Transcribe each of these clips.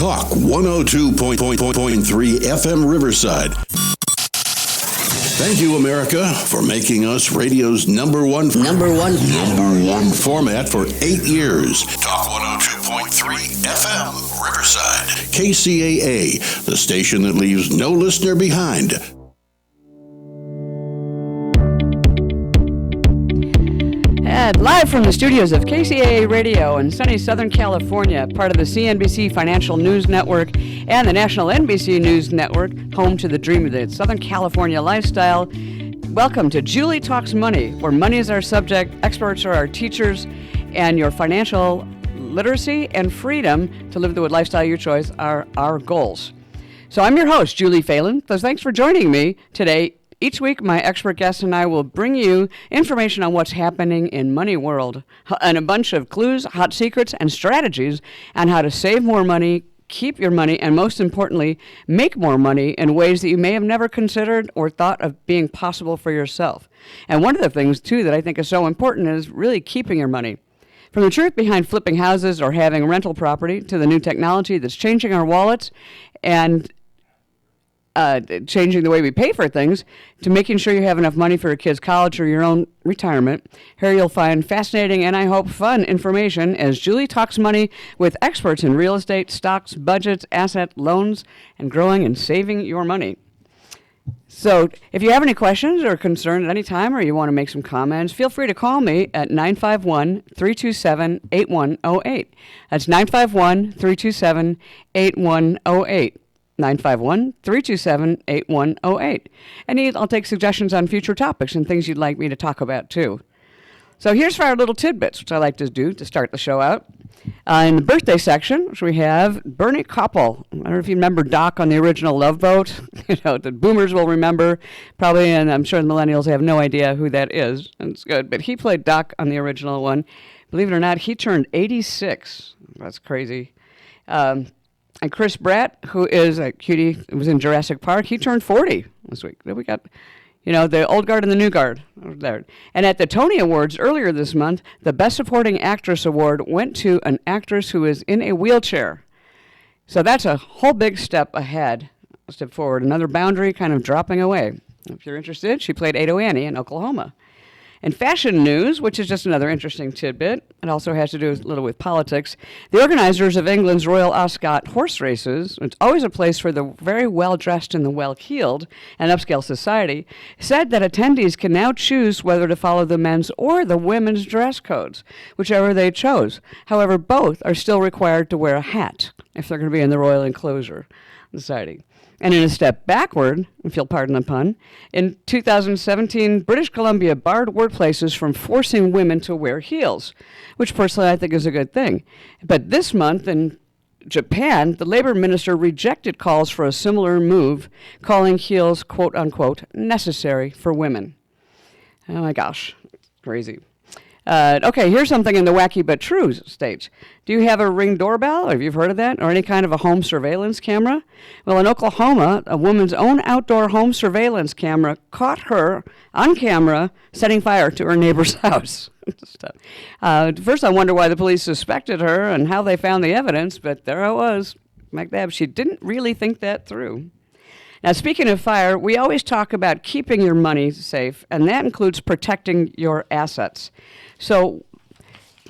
Talk 102.3 FM Riverside. Thank you, America, for making us radio's number one format for 8 years. Talk 102.3 FM Riverside. KCAA, the station that leaves no listener behind. And live from the studios of KCAA Radio in sunny Southern California, part of the CNBC Financial News Network and the National NBC News Network, home to the dream of the Southern California lifestyle. Welcome to Julie Talks Money, where money is our subject, experts are our teachers, and your financial literacy and freedom to live the lifestyle of your choice are our goals. So I'm your host, Julie Phelan. So thanks for joining me today. Each week, my expert guests and I will bring you information on what's happening in money world and a bunch of clues, hot secrets, and strategies on how to save more money, keep your money, and most importantly, make more money in ways that you may have never considered or thought of being possible for yourself. And one of the things, too, that I think is so important is really keeping your money. From the truth behind flipping houses or having rental property to the new technology that's changing our wallets and changing the way we pay for things, to making sure you have enough money for your kids' college or your own retirement. Here you'll find fascinating and I hope fun information as Julie talks money with experts in real estate, stocks, budgets, asset, loans, and growing and saving your money. So if you have any questions or concerns at any time or you want to make some comments, feel free to call me at 951-327-8108. That's 951-327-8108. 951-327-8108. And I'll take suggestions on future topics and things you'd like me to talk about, too. So here's for our little tidbits, which I like to do to start the show out. In the birthday section, which we have Bernie Koppel. I don't know if you remember Doc on the original Love Boat. The boomers will remember, probably, and I'm sure the millennials have no idea who that is. And it's good. But he played Doc on the original one. Believe it or not, he turned 86. That's crazy. And Chris Pratt, who is a cutie, was in Jurassic Park, he turned 40 this week. Then we got, the old guard and the new guard there. And at the Tony Awards earlier this month, the Best Supporting Actress Award went to an actress who is in a wheelchair. So that's a whole big step forward, another boundary kind of dropping away. If you're interested, she played Ado Annie in Oklahoma. And fashion news, which is just another interesting tidbit, it also has to do a little with politics. The organizers of England's Royal Ascot horse races, it's always a place for the very well-dressed and the well-heeled and upscale society, said that attendees can now choose whether to follow the men's or the women's dress codes, whichever they chose. However, both are still required to wear a hat if they're going to be in the royal enclosure society. And in a step backward, if you'll pardon the pun, in 2017, British Columbia barred workplaces from forcing women to wear heels, which personally I think is a good thing. But this month in Japan, the labor minister rejected calls for a similar move, calling heels, quote unquote, necessary for women. Oh my gosh, crazy. Okay, here's something in the wacky but true stage. Do you have a Ring doorbell, or have you heard of that, or any kind of a home surveillance camera? Well, in Oklahoma, a woman's own outdoor home surveillance camera caught her on camera setting fire to her neighbor's house. First, I wonder why the police suspected her and how they found the evidence, but there I was, like that. She didn't really think that through. Now, speaking of fire, we always talk about keeping your money safe, and that includes protecting your assets. So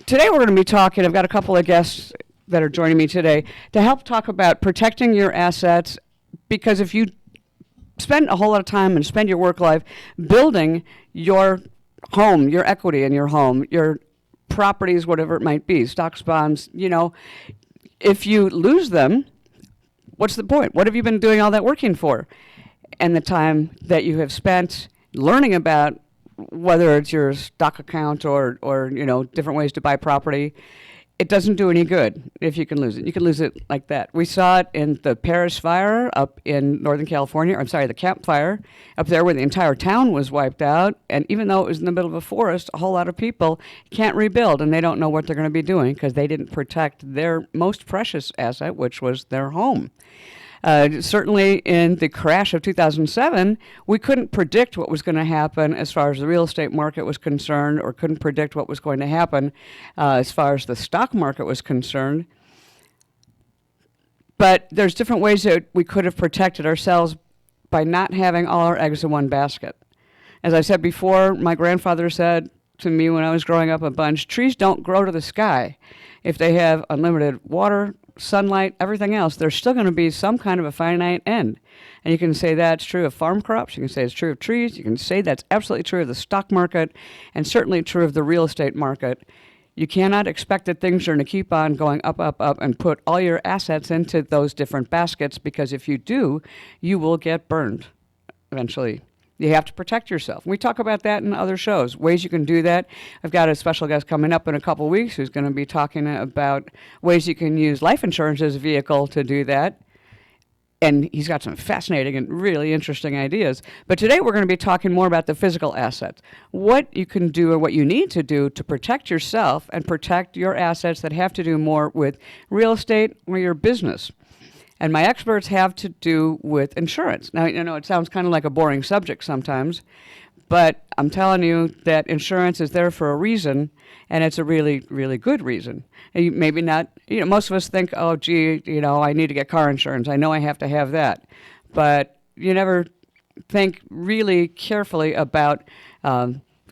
today we're going to be talking, I've got a couple of guests that are joining me today to help talk about protecting your assets, because if you spend a whole lot of time and spend your work life building your home, your equity in your home, your properties, whatever it might be, stocks, bonds, if you lose them, what's the point? What have you been doing all that working for? And the time that you have spent learning about whether it's your stock account or different ways to buy property, it doesn't do any good if you can lose it. You can lose it like that. We saw it in the Paris fire up in Northern California. The Camp Fire up there where the entire town was wiped out. And even though it was in the middle of a forest, a whole lot of people can't rebuild, and they don't know what they're going to be doing because they didn't protect their most precious asset, which was their home. Certainly in the crash of 2007, we couldn't predict what was going to happen as far as the real estate market was concerned, or couldn't predict what was going to happen as far as the stock market was concerned. But there's different ways that we could have protected ourselves by not having all our eggs in one basket. As I said before, my grandfather said to me when I was growing up a bunch, trees don't grow to the sky. If they have unlimited water, sunlight, everything else, there's still going to be some kind of a finite end. And you can say that's true of farm crops. You can say it's true of trees. You can say that's absolutely true of the stock market and certainly true of the real estate market. You cannot expect that things are going to keep on going up, up, up and put all your assets into those different baskets, because if you do, you will get burned eventually. You have to protect yourself. We talk about that in other shows, ways you can do that. I've got a special guest coming up in a couple of weeks who's going to be talking about ways you can use life insurance as a vehicle to do that. And he's got some fascinating and really interesting ideas. But today we're going to be talking more about the physical assets, what you can do or what you need to do to protect yourself and protect your assets that have to do more with real estate or your business. And my experts have to do with insurance. Now, it sounds kind of like a boring subject sometimes, but I'm telling you that insurance is there for a reason, and it's a really, really good reason. And maybe not, most of us think, oh, gee, I need to get car insurance. I know I have to have that. But you never think really carefully about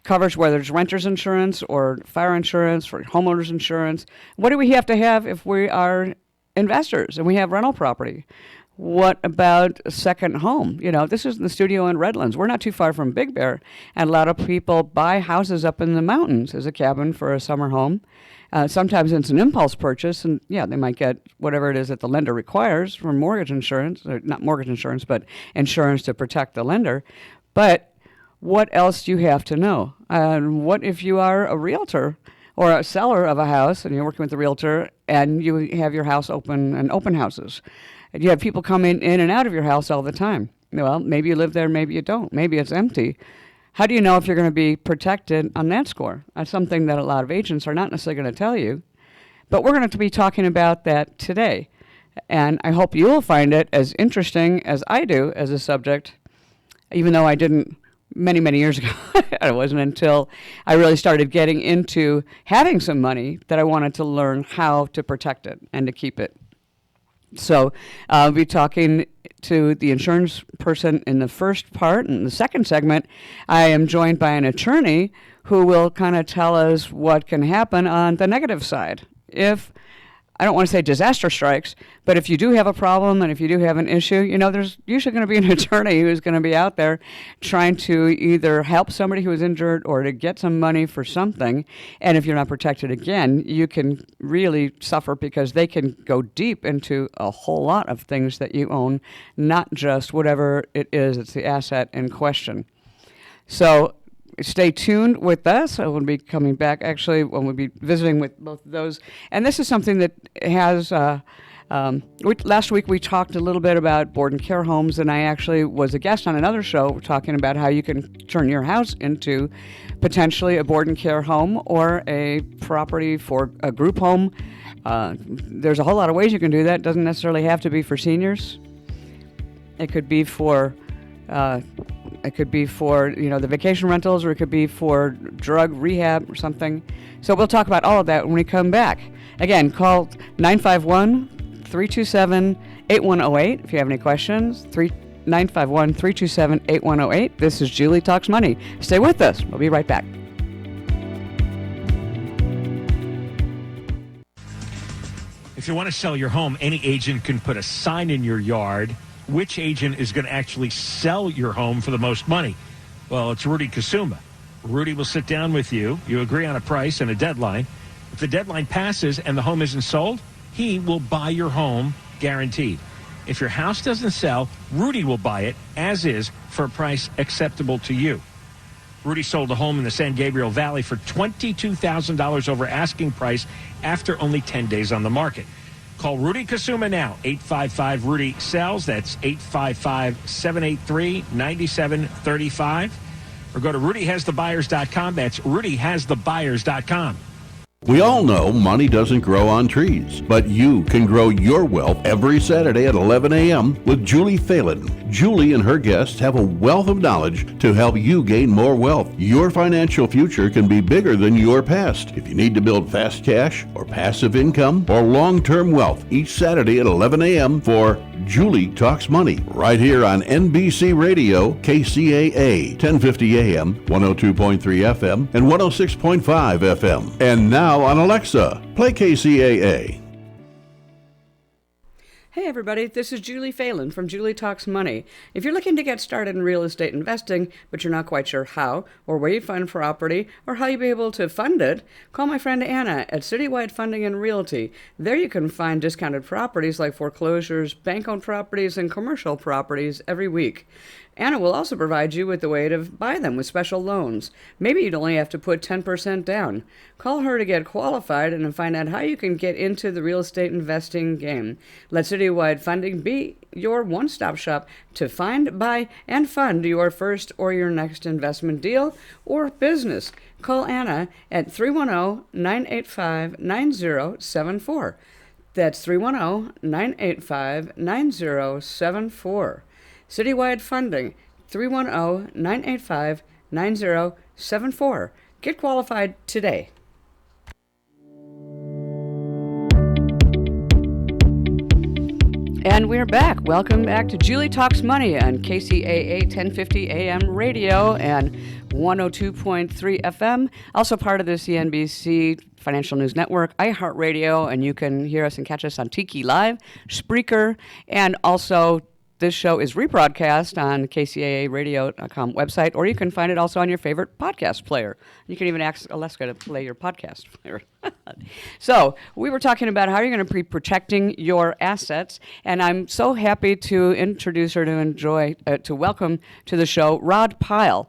coverage, whether it's renter's insurance or fire insurance or homeowner's insurance. What do we have to have if we are investors and we have rental property? What about a second home? This is the studio in Redlands. We're not too far from Big Bear, and a lot of people buy houses up in the mountains as a cabin for a summer home. Sometimes it's an impulse purchase, and they might get whatever it is that the lender requires for mortgage insurance, or not mortgage insurance, but insurance to protect the lender. But what else do you have to know? What if you are a realtor or a seller of a house, and you're working with a realtor, and you have your house open and open houses? And you have people coming in and out of your house all the time. Well, maybe you live there, maybe you don't. Maybe it's empty. How do you know if you're going to be protected on that score? That's something that a lot of agents are not necessarily going to tell you. But we're going to be talking about that today. And I hope you will find it as interesting as I do as a subject, even though I didn't many, many years ago. It wasn't until I really started getting into having some money that I wanted to learn how to protect it and to keep it. So I'll be talking to the insurance person in the first part. In the second segment, I am joined by an attorney who will kind of tell us what can happen on the negative side. If, I don't want to say disaster strikes, but if you do have a problem and if you do have an issue, there's usually going to be an attorney who's going to be out there trying to either help somebody who is injured or to get some money for something. And if you're not protected again, you can really suffer, because they can go deep into a whole lot of things that you own, not just whatever it is, it's the asset in question. So stay tuned with us. I will be coming back, actually, when we'll be visiting with both of those. And this is something that has, last week we talked a little bit about board and care homes, and I actually was a guest on another show talking about how you can turn your house into potentially a board and care home or a property for a group home. There's a whole lot of ways you can do that. It doesn't necessarily have to be for seniors. It could be for the vacation rentals, or it could be for drug rehab or something. So we'll talk about all of that when we come back. Again, call 951-327-8108 if you have any questions. 951-327-8108. This is Julie Talks Money. Stay with us. We'll be right back. If you want to sell your home, any agent can put a sign in your yard. Which agent is going to actually sell your home for the most money? Well, it's Rudy Kasuma. Rudy will sit down with you. You agree on a price and a deadline. If the deadline passes and the home isn't sold, he will buy your home, guaranteed. If your house doesn't sell, Rudy will buy it as is for a price acceptable to you. Rudy sold a home in the San Gabriel Valley for $22,000 over asking price after only 10 days on the market. Call Rudy Kasuma now, 855-RUDY-SELLS. That's 855-783-9735. Or go to RudyHasTheBuyers.com. That's RudyHasTheBuyers.com. We all know money doesn't grow on trees, but you can grow your wealth every Saturday at 11 a.m. with Julie Phelan. Julie and her guests have a wealth of knowledge to help you gain more wealth. Your financial future can be bigger than your past. If you need to build fast cash or passive income or long-term wealth, each Saturday at 11 a.m. for Julie Talks Money, right here on NBC Radio, KCAA, 1050 AM, 102.3 FM, and 106.5 FM. And now on Alexa, play KCAA. Hey everybody, this is Julie Phelan from Julie Talks Money. If you're looking to get started in real estate investing, but you're not quite sure how or where you fund property or how you'll be able to fund it, call my friend Anna at Citywide Funding and Realty. There you can find discounted properties like foreclosures, bank-owned properties, and commercial properties every week. Anna will also provide you with the way to buy them with special loans. Maybe you'd only have to put 10% down. Call her to get qualified and find out how you can get into the real estate investing game. Let Citywide Funding be your one-stop shop to find, buy, and fund your first or your next investment deal or business. Call Anna at 310-985-9074. That's 310-985-9074. Citywide Funding, 310-985-9074. Get qualified today. And we're back. Welcome back to Julie Talks Money on KCAA 1050 AM radio and 102.3 FM. Also part of the CNBC Financial News Network, iHeartRadio, and you can hear us and catch us on Tiki Live, Spreaker, and also this show is rebroadcast on kcaaradio.com website, or you can find it also on your favorite podcast player. You can even ask Alexa to play your podcast player. So we were talking about how you're going to be protecting your assets, and I'm so happy to introduce her to welcome to the show Rod Pyle.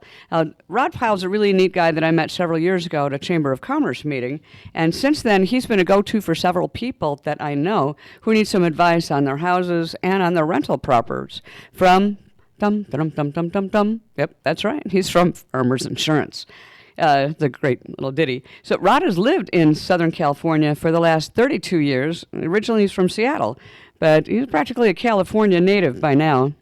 Rod Pyle's a really neat guy that I met several years ago at a Chamber of Commerce meeting, and since then he's been a go-to for several people that I know who need some advice on their houses and on their rental properties. From Yep, that's right. He's from Farmers Insurance. The great little ditty. So Rod has lived in Southern California for the last 32 years. Originally he's from Seattle, but he's practically a California native by now.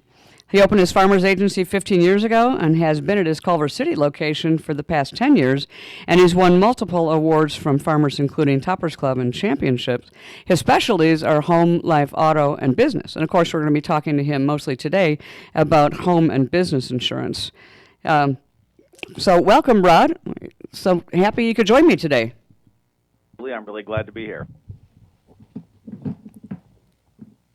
He opened his farmer's agency 15 years ago and has been at his Culver City location for the past 10 years, and he's won multiple awards from farmers, including Toppers Club and championships. His specialties are home, life, auto, and business. And, of course, we're going to be talking to him mostly today about home and business insurance. So welcome, Rod. So happy you could join me today. I'm really glad to be here.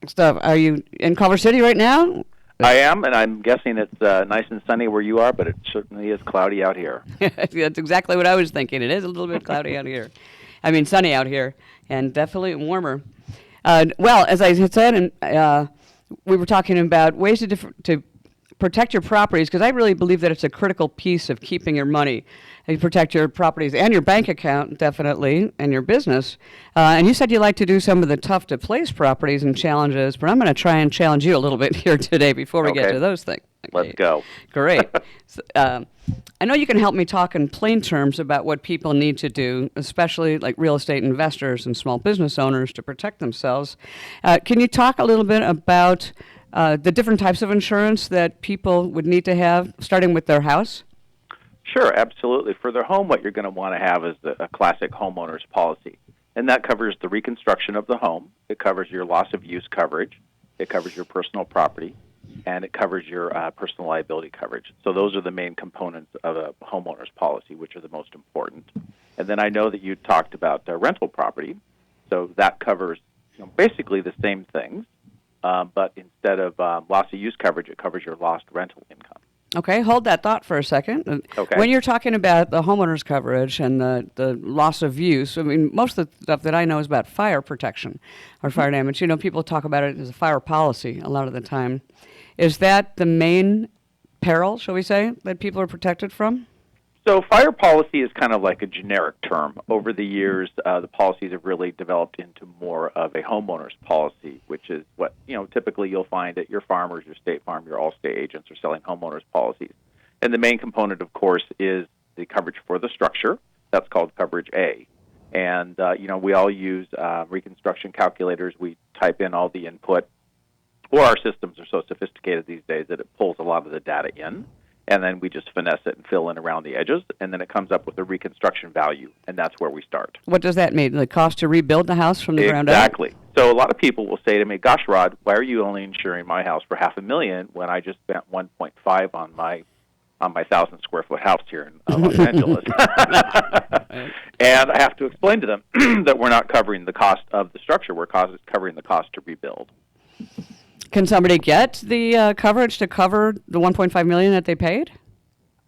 Stuff. Are you in Culver City right now? I am, and I'm guessing it's nice and sunny where you are, but it certainly is cloudy out here. That's exactly what I was thinking. It is a little bit cloudy out here. I mean, sunny out here, and definitely warmer. Well, as I had said, we were talking about ways to protect your properties, because I really believe that it's a critical piece of keeping your money. You protect your properties and your bank account, definitely, and your business. And you said you like to do some of the tough-to-place properties and challenges, but I'm going to try and challenge you a little bit here today before we get to those things. Okay. Let's go. Great. So, I know you can help me talk in plain terms about what people need to do, especially like real estate investors and small business owners, to protect themselves. Can you talk a little bit about the different types of insurance that people would need to have, starting with their house? Sure, absolutely. For their home, what you're going to want to have is a classic homeowner's policy. And that covers the reconstruction of the home. It covers your loss of use coverage. It covers your personal property. And it covers your personal liability coverage. So those are the main components of a homeowner's policy, which are the most important. And then I know that you talked about rental property. So that covers basically the same things. But instead of loss of use coverage, it covers your lost rental income. Okay, hold that thought for a second. Okay. When you're talking about the homeowner's coverage and the loss of use, I mean, most of the stuff that I know is about fire protection or fire damage. People talk about it as a fire policy a lot of the time. Is that the main peril, shall we say, that people are protected from? So fire policy is kind of like a generic term. Over the years, the policies have really developed into more of a homeowner's policy, which is what, typically you'll find at your Farmers, your State Farm, your Allstate agents are selling homeowners policies. And the main component, of course, is the coverage for the structure. That's called coverage A. And, we all use reconstruction calculators. We type in all the input, or our systems are so sophisticated these days that it pulls a lot of the data in, and then we just finesse it and fill in around the edges, and then it comes up with a reconstruction value, and that's where we start. What does that mean? The cost to rebuild the house from the ground up? Exactly. So a lot of people will say to me, "Gosh, Rod, why are you only insuring my house for $500,000 when I just spent 1.5 on my 1,000-square-foot house here in Los Angeles?" And I have to explain to them that we're not covering the cost of the structure. We're covering the cost to rebuild. Can somebody get the coverage to cover the $1.5 million that they paid?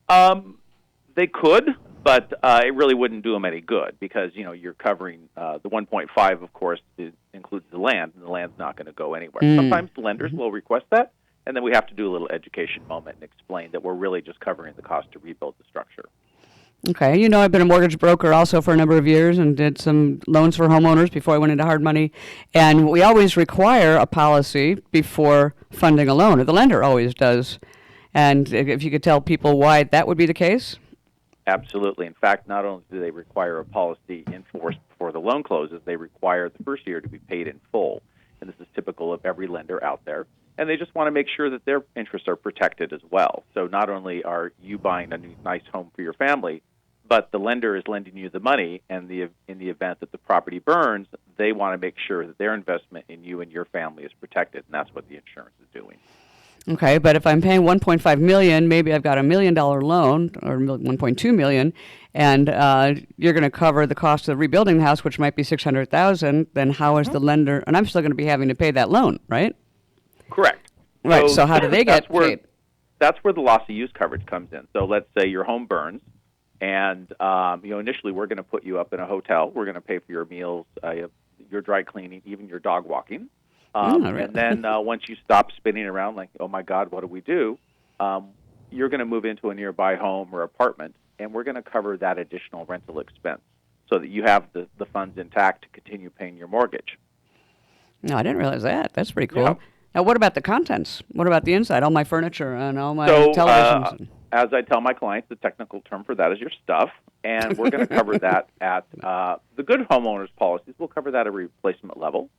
They could, but it really wouldn't do them any good because you're covering the 1.5. Of course, includes the land, and the land's not going to go anywhere. Sometimes the lenders will request that, and then we have to do a little education moment and explain that we're really just covering the cost to rebuild the structure. Okay. I've been a mortgage broker also for a number of years and did some loans for homeowners before I went into hard money. And we always require a policy before funding a loan, or the lender always does. And if you could tell people why that would be the case? Absolutely. In fact, not only do they require a policy in force before the loan closes, they require the first year to be paid in full. And this is typical of every lender out there. And they just want to make sure that their interests are protected as well. So not only are you buying a nice home for your family, but the lender is lending you the money, and in the event that the property burns, they want to make sure that their investment in you and your family is protected, and that's what the insurance is doing. Okay, but if I'm paying $1.5 million, maybe I've got $1 million loan, or $1.2 million, and you're going to cover the cost of rebuilding the house, which might be $600,000. Then how is the lender? And I'm still going to be having to pay that loan, right? Correct. Right. So how do they get paid? That's where the loss of use coverage comes in. So let's say your home burns, and initially we're going to put you up in a hotel. We're going to pay for your meals, your dry cleaning, even your dog walking. And then once you stop spinning around like, oh my God, what do we do? You're going to move into a nearby home or apartment, and we're going to cover that additional rental expense so that you have the funds intact to continue paying your mortgage. No, I didn't realize that. That's pretty cool. Yeah. Now, what about the contents? What about the inside? All my furniture and all my televisions? As I tell my clients, the technical term for that is your stuff, and we're going to cover that at the good homeowners policies. We'll cover that at replacement level.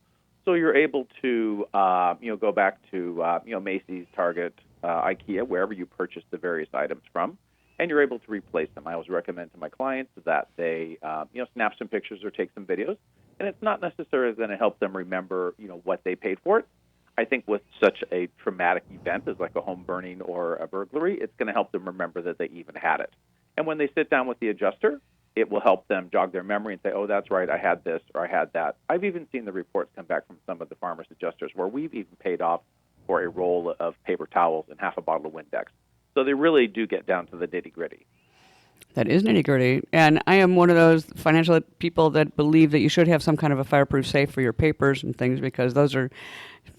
So you're able to, go back to, Macy's, Target, IKEA, wherever you purchase the various items from, and you're able to replace them. I always recommend to my clients that they, snap some pictures or take some videos, and it's not necessarily going to help them remember, what they paid for it. I think with such a traumatic event as like a home burning or a burglary, it's going to help them remember that they even had it. And when they sit down with the adjuster, it will help them jog their memory and say, oh, that's right, I had this or I had that. I've even seen the reports come back from some of the farmers adjusters where we've even paid off for a roll of paper towels and half a bottle of Windex. So they really do get down to the nitty-gritty. That is nitty-gritty. And I am one of those financial people that believe that you should have some kind of a fireproof safe for your papers and things because those are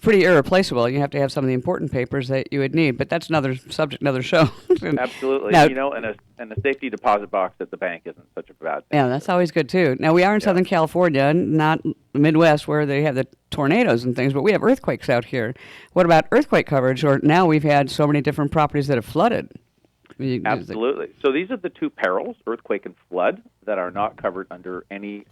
pretty irreplaceable. You have to have some of the important papers that you would need. But that's another subject, another show. Absolutely. Now, and a safety deposit box at the bank isn't such a bad thing. Yeah, that's always good, too. Now, we are in Southern California, not the Midwest where they have the tornadoes and things, but we have earthquakes out here. What about earthquake coverage? Or now we've had so many different properties that have flooded. Absolutely. So these are the two perils, earthquake and flood, that are not covered under any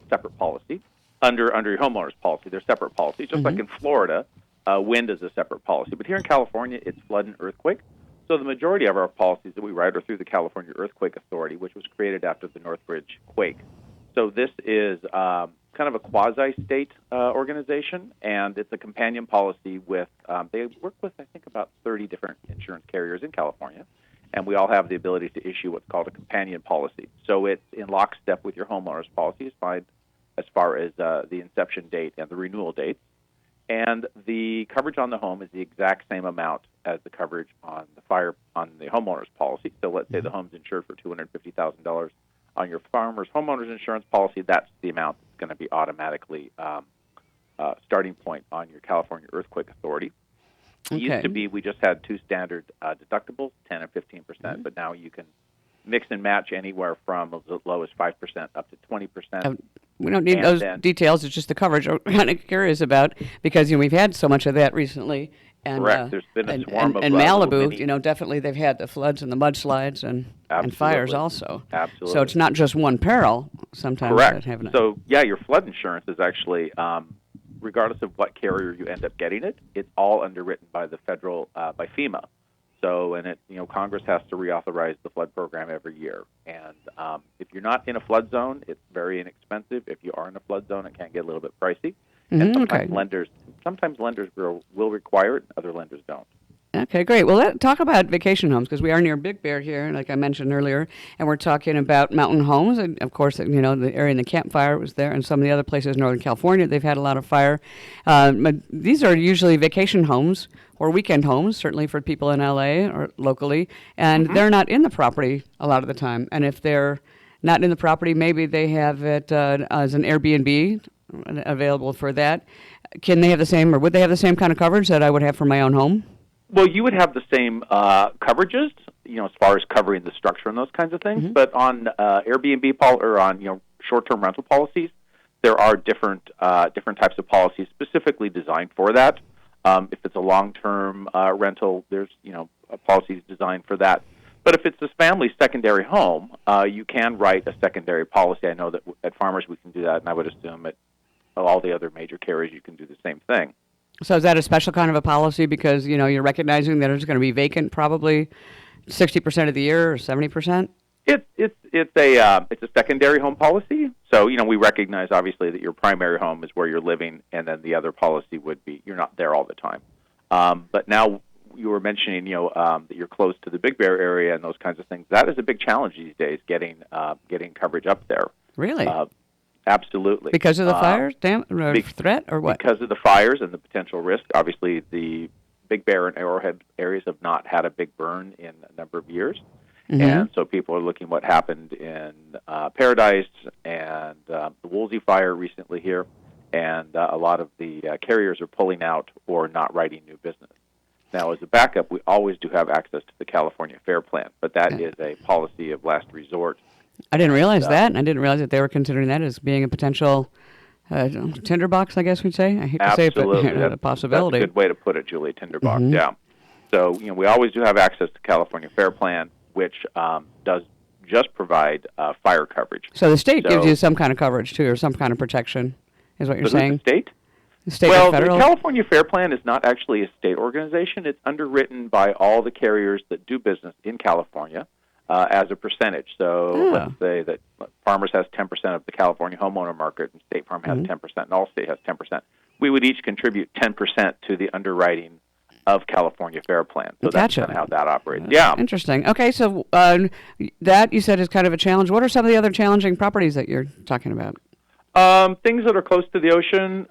separate policy. Under your homeowner's policy, they're separate policies. Just like in Florida, wind is a separate policy. But here in California, it's flood and earthquake. So the majority of our policies that we write are through the California Earthquake Authority, which was created after the Northridge quake. So this is kind of a quasi-state organization, and it's a companion policy with, they work with, I think, about 30 different insurance carriers in California. And we all have the ability to issue what's called a companion policy. So it's in lockstep with your homeowner's policy as far as the inception date and the renewal dates. And the coverage on the home is the exact same amount as the coverage on the homeowner's policy. So let's say the home's insured for $250,000 on your farmer's homeowner's insurance policy. That's the amount that's going to be automatically starting point on your California Earthquake Authority. It used to be we just had two standard deductibles, 10 and 15%, but now you can mix and match anywhere from as low as 5% up to 20%. We don't need those details. It's just the coverage I'm kind of curious about because we've had so much of that recently. And, Correct. There's been a and, swarm of and little Malibu, mini- definitely they've had the floods and the mudslides and fires Absolutely. also. Absolutely. So it's not just one peril. Sometimes Correct. having it. So, yeah, your flood insurance is actually, regardless of what carrier you end up getting it, it's all underwritten by the federal, by FEMA. So, and Congress has to reauthorize the flood program every year. And if you're not in a flood zone, it's very inexpensive. If you are in a flood zone, it can get a little bit pricey. And sometimes lenders will require it, other lenders don't. Okay, great. Well, let's talk about vacation homes because we are near Big Bear here, like I mentioned earlier, and we're talking about mountain homes. And of course, the area in the campfire was there, and some of the other places in Northern California, they've had a lot of fire. But these are usually vacation homes or weekend homes, certainly for people in LA or locally, and they're not in the property a lot of the time. And if they're not in the property, maybe they have it as an Airbnb available for that. Can they have the same, or would they have the same kind of coverage that I would have for my own home? Well, you would have the same coverages, as far as covering the structure and those kinds of things. Mm-hmm. But on Airbnb or on short-term rental policies, there are different types of policies specifically designed for that. If it's a long-term rental, there's policies designed for that. But if it's a family's secondary home, you can write a secondary policy. I know that at Farmers we can do that, and I would assume at all the other major carriers you can do the same thing. So is that a special kind of a policy because, you're recognizing that it's going to be vacant probably 60% of the year or 70%? It's a secondary home policy. So, we recognize obviously that your primary home is where you're living, and then the other policy would be you're not there all the time. But now you were mentioning, that you're close to the Big Bear area and those kinds of things. That is a big challenge these days, getting coverage up there. Really? Absolutely. Because of the fires, threat, or what? Because of the fires and the potential risk. Obviously, the Big Bear and Arrowhead areas have not had a big burn in a number of years. Mm-hmm. And so people are looking what happened in Paradise and the Woolsey fire recently here. And a lot of the carriers are pulling out or not writing new business. Now, as a backup, we always do have access to the California Fair Plan, but that is a policy of last resort. I didn't realize that, and I didn't realize that they were considering that as being a potential tinderbox, I guess we'd say. I hate to say it, but a possibility. That's a good way to put it, Julie, tinderbox, yeah. So, we always do have access to California Fair Plan, which does just provide fire coverage. So the state gives you some kind of coverage, too, or some kind of protection, is what you're saying? The state? The state well, or federal? The California Fair Plan is not actually a state organization. It's underwritten by all the carriers that do business in California. As a percentage. So let's say that Farmers has 10% of the California homeowner market and State Farm has 10% and Allstate has 10%. We would each contribute 10% to the underwriting of California Fair Plan. So that's kind of how that operates. Yeah. Interesting. Okay, so that you said is kind of a challenge. What are some of the other challenging properties that you're talking about? Things that are close to the ocean,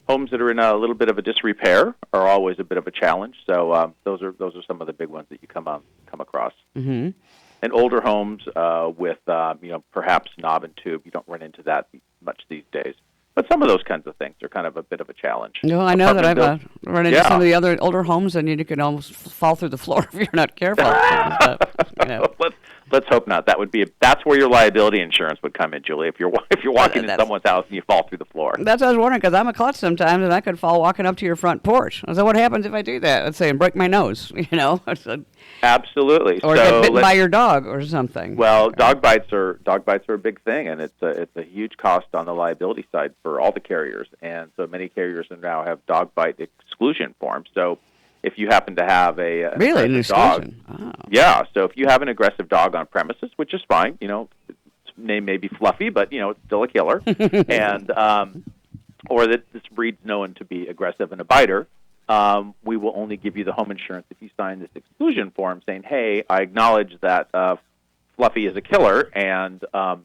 homes that are in a little bit of a disrepair are always a bit of a challenge. So those are some of the big ones that you come across. Mm-hmm. And older homes with perhaps knob and tube, you don't run into that much these days. But some of those kinds of things are kind of a bit of a challenge. No, I know that I've run into some of the other older homes, and you can almost fall through the floor if you're not careful. Let's hope not. That's where your liability insurance would come in, Julie. If you're walking in someone's house and you fall through the floor. That's what I was wondering, because I'm a klutz sometimes, and I could fall walking up to your front porch. So what happens if I do that? Let's say and break my nose, Absolutely. Or get bitten by your dog or something. Well, dog bites are a big thing, and it's a huge cost on the liability side for all the carriers. And so many carriers now have dog bite exclusion forms. So if you happen to have an exclusion dog, yeah. So if you have an aggressive dog on premises, which is fine, its name may be Fluffy, but it's still a killer, and or that this breed's known to be aggressive and a biter. We will only give you the home insurance if you sign this exclusion form saying, hey, I acknowledge that Fluffy is a killer, and I'm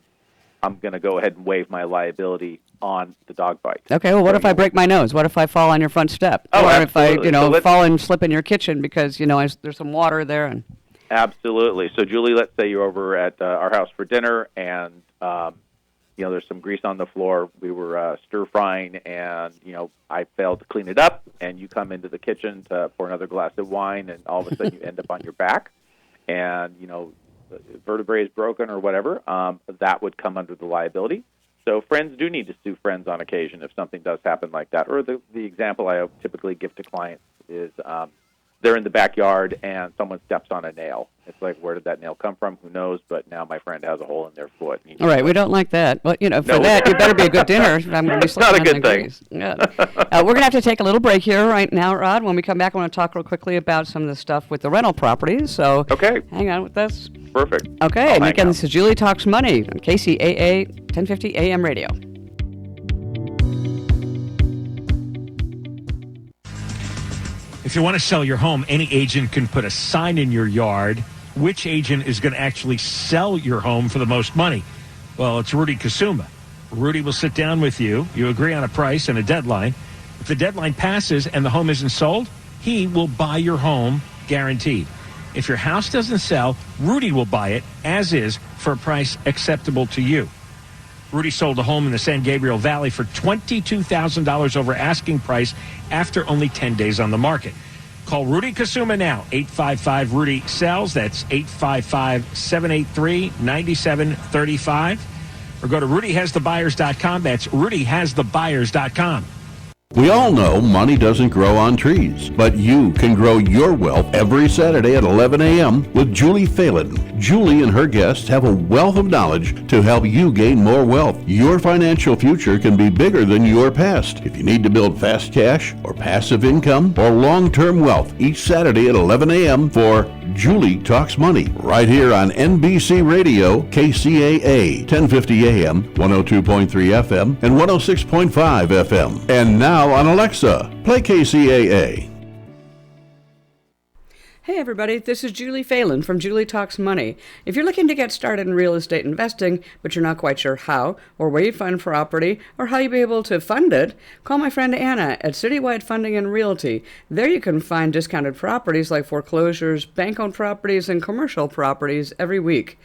going to go ahead and waive my liability on the dog bite. Okay, well, what if I break my nose? What if I fall on your front step? Oh, or absolutely. if I, fall and slip in your kitchen because, there's some water there? Absolutely. So, Julie, let's say you're over at our house for dinner, and there's some grease on the floor. We were stir-frying, and, I failed to clean it up, and you come into the kitchen to pour another glass of wine, and all of a sudden you end up on your back, and, the vertebrae is broken or whatever, that would come under the liability. So friends do need to sue friends on occasion if something does happen like that. Or the example I typically give to clients is they're in the backyard and someone steps on a nail. It's like, where did that nail come from? Who knows? But now my friend has a hole in their foot. All right, we don't like that. Well, for No, that, it better be a good dinner. I'm going to be It's not a good thing. Yeah. We're going to have to take a little break here right now, Rod. When we come back, I want to talk real quickly about some of the stuff with the rental properties. So Okay. hang on with us. Perfect. Okay, I'll and hang again, out. this is Julie Talks Money on KCAA 1050 AM radio. If you want to sell your home, any agent can put a sign in your yard. Which agent is going to actually sell your home for the most money? Well, it's Rudy Kasuma. Rudy will sit down with you. You agree on a price and a deadline. If the deadline passes and the home isn't sold, he will buy your home guaranteed. If your house doesn't sell, Rudy will buy it as is for a price acceptable to you. Rudy sold a home in the San Gabriel Valley for $22,000 over asking price after only 10 days on the market. Call Rudy Kasuma now, 855-RUDY-SELLS. That's 855-783-9735. Or go to rudyhasthebuyers.com. That's rudyhasthebuyers.com. We all know money doesn't grow on trees, but you can grow your wealth every Saturday at 11 a.m. with Julie Phelan. Julie and her guests have a wealth of knowledge to help you gain more wealth. Your financial future can be bigger than your past. If you need to build fast cash or passive income or long-term wealth, each Saturday at 11 a.m. for Julie Talks Money, right here on NBC Radio, KCAA, 1050 AM, 102.3 FM, and 106.5 FM. And now on Alexa, play KCAA. Hey everybody, this is Julie Phelan from Julie Talks Money. If you're looking to get started in real estate investing, but you're not quite sure how, or where you'd find property, or how you'd be able to fund it, call my friend Anna at Citywide Funding and Realty. There you can find discounted properties like foreclosures, bank-owned properties, and commercial properties every week.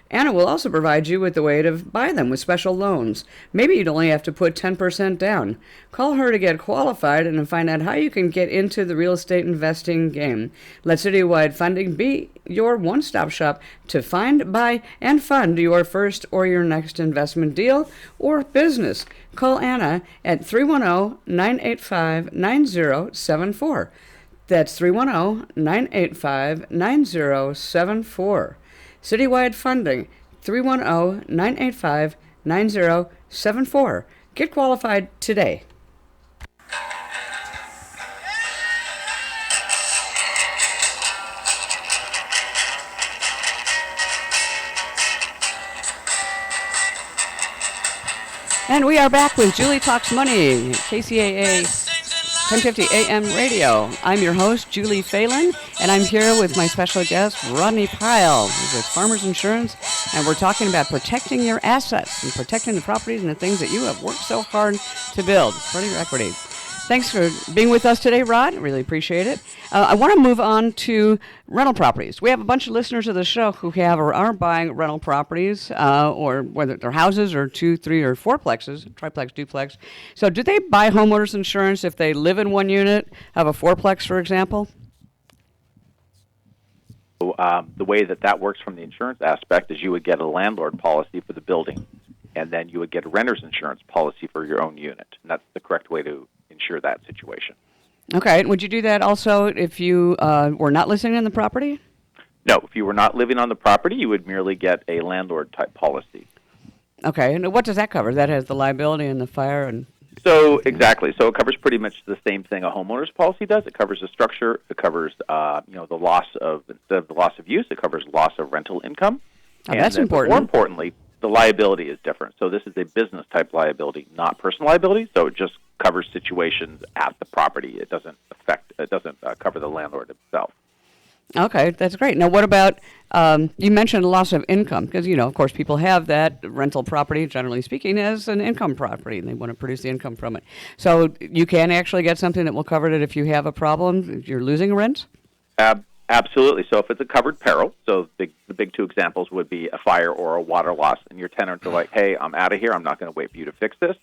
Anna will also provide you with the way to buy them with special loans. Maybe you'd only have to put 10% down. Call her to get qualified and find out how you can get into the real estate investing game. Let Citywide Funding be your one-stop shop to find, buy, and fund your first or your next investment deal or business. Call Anna at 310-985-9074. That's 310-985-9074. Citywide Funding, 310-985-9074. Get qualified today. And we are back with Julie Talks Money, KCAA 1050 AM radio. I'm your host, Julie Phelan, and I'm here with my special guest, Rodney Pyle, who's with Farmers Insurance, and we're talking about protecting your assets and protecting the properties and the things that you have worked so hard to build for your equity. Thanks for being with us today, Rod. Really appreciate it. I want to move on to rental properties. We have a bunch of listeners of the show who have or are buying rental properties, or whether they're houses or 2, 3, or 4plexes, triplex, duplex. So do they buy homeowners insurance if they live in one unit, have a 4plex, for example? The way that works from the insurance aspect is you would get a landlord policy for the building, and then you would get a renter's insurance policy for your own unit. And that's the correct way to ensure that situation. Okay. Would you do that also if you were not living in the property? No. If you were not living on the property, you would merely get a landlord-type policy. Okay. And what does that cover? That has the liability and the fire and... So, exactly. So it covers pretty much the same thing a homeowner's policy does. It covers the structure. It covers, the loss of, instead of the loss of use, it covers loss of rental income. Oh, that's then, important. More importantly, the liability is different. So this is a business-type liability, not personal liability. So it just covers situations at the property. It doesn't cover the landlord himself. Okay, that's great. Now, what about, you mentioned loss of income, because, of course, people have that rental property, generally speaking, as an income property, and they want to produce the income from it. So you can actually get something that will cover it if you have a problem, if you're losing rent? Absolutely. So if it's a covered peril, so the big two examples would be a fire or a water loss, and your tenants are like, hey, I'm out of here. I'm not going to wait for you to fix this.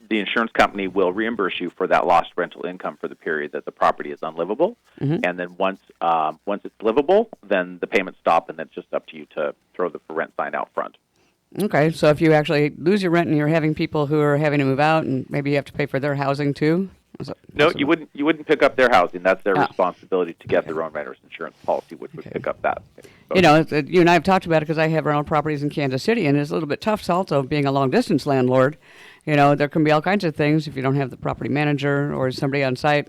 The insurance company will reimburse you for that lost rental income for the period that the property is unlivable. Mm-hmm. And then once it's livable, then the payments stop, and it's just up to you to throw the for rent sign out front. Okay, so if you actually lose your rent and you're having people who are having to move out, and maybe you have to pay for their housing too. Is it No, possible? you wouldn't pick up their housing. That's their Oh. responsibility to get their own renter's insurance policy, which would pick up that. You know, you and I have talked about it because I have rental properties in Kansas City, and it's a little bit tough also being a long-distance landlord. You know, there can be all kinds of things if you don't have the property manager or somebody on site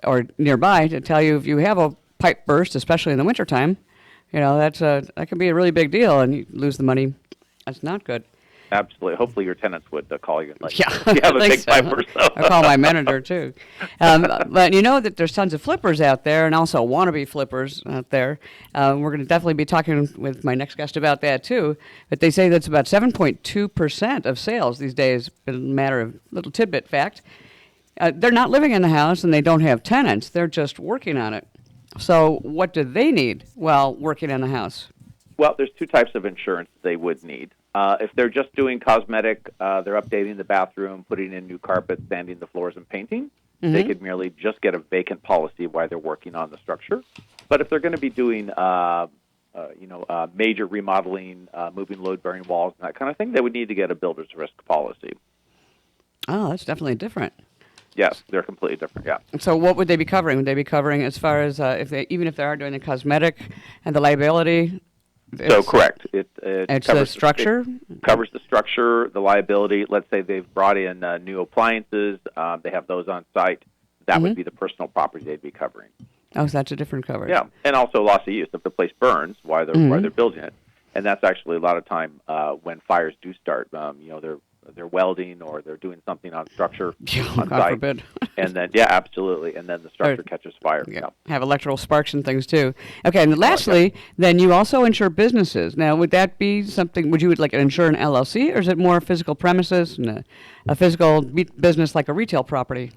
or nearby to tell you if you have a pipe burst, especially in the wintertime. You know, that can be a really big deal, and you lose the money. That's not good. Absolutely. Hopefully, your tenants would call you and let Yeah, you know if you have a I think big so. pipe or so. I call my manager too. But you know that there's tons of flippers out there, and also wannabe flippers out there. We're going to definitely be talking with my next guest about that too. But they say that's about 7.2% of sales these days. A matter of little tidbit fact. They're not living in the house, and they don't have tenants. They're just working on it. So what do they need while working in the house? Well, there's two types of insurance they would need. If they're just doing cosmetic, they're updating the bathroom, putting in new carpet, sanding the floors, and painting, they could merely just get a vacant policy while they're working on the structure. But if they're going to be doing, major remodeling, moving load-bearing walls, and that kind of thing, they would need to get a builder's risk policy. Oh, that's definitely different. Yes, they're completely different. Yeah. So what would they be covering? Would they be covering as far as even if they are doing the cosmetic and the liability? So correct. It It's covers the structure? It covers the structure, the liability. Let's say they've brought in new appliances. They have those on site. That would be the personal property they'd be covering. Oh, so that's a different coverage. Yeah, and also loss of use if the place burns while they're building it. And that's actually a lot of time when fires do start. They're welding or they're doing something on structure on God site. forbid. And then absolutely. And then the structure catches fire. Yeah. Have electrical sparks and things too. Okay, and lastly, then you also insure businesses. Now, would that be something? Would you like insure an LLC, or is it more physical premises and a physical business like a retail property?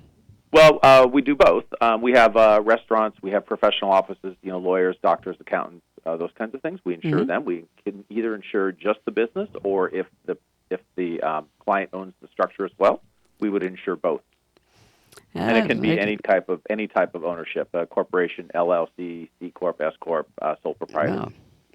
Well, we do both. We have restaurants. We have professional offices. Lawyers, doctors, accountants, those kinds of things. We insure them. We can either insure just the business, or if the client owns the structure as well, we would insure both. And it can be any type of ownership: corporation, LLC, C corp, S corp, sole proprietor. Wow.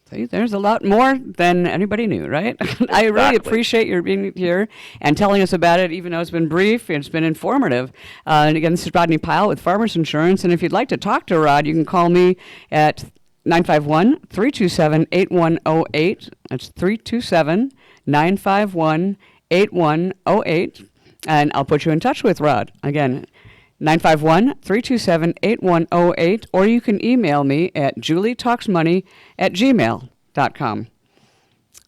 See, there's a lot more than anybody knew, right? I really appreciate your being here and telling us about it, even though it's been brief. It's been informative. And again, this is Rodney Pyle with Farmers Insurance. And if you'd like to talk to Rod, you can call me at 951-327-8108. That's 327-951-8108. And I'll put you in touch with Rod. Again, 951-327-8108, or you can email me at julietalksmoney@gmail.com.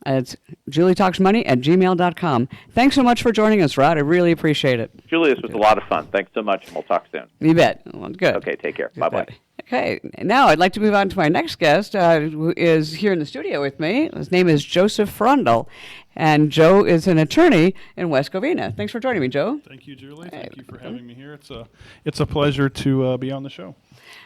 It's julietalksmoney@gmail.com. Thanks so much for joining us, Rod. I really appreciate it. Julie, this was a lot of fun. Thanks so much, and we'll talk soon. You bet. Well, good. Okay, take care. Bye-bye. Okay, now I'd like to move on to my next guest, who is here in the studio with me. His name is Joseph Frondel, and Joe is an attorney in West Covina. Thanks for joining me, Joe. Thank you, Julie. Thank you for having me here. It's a pleasure to be on the show.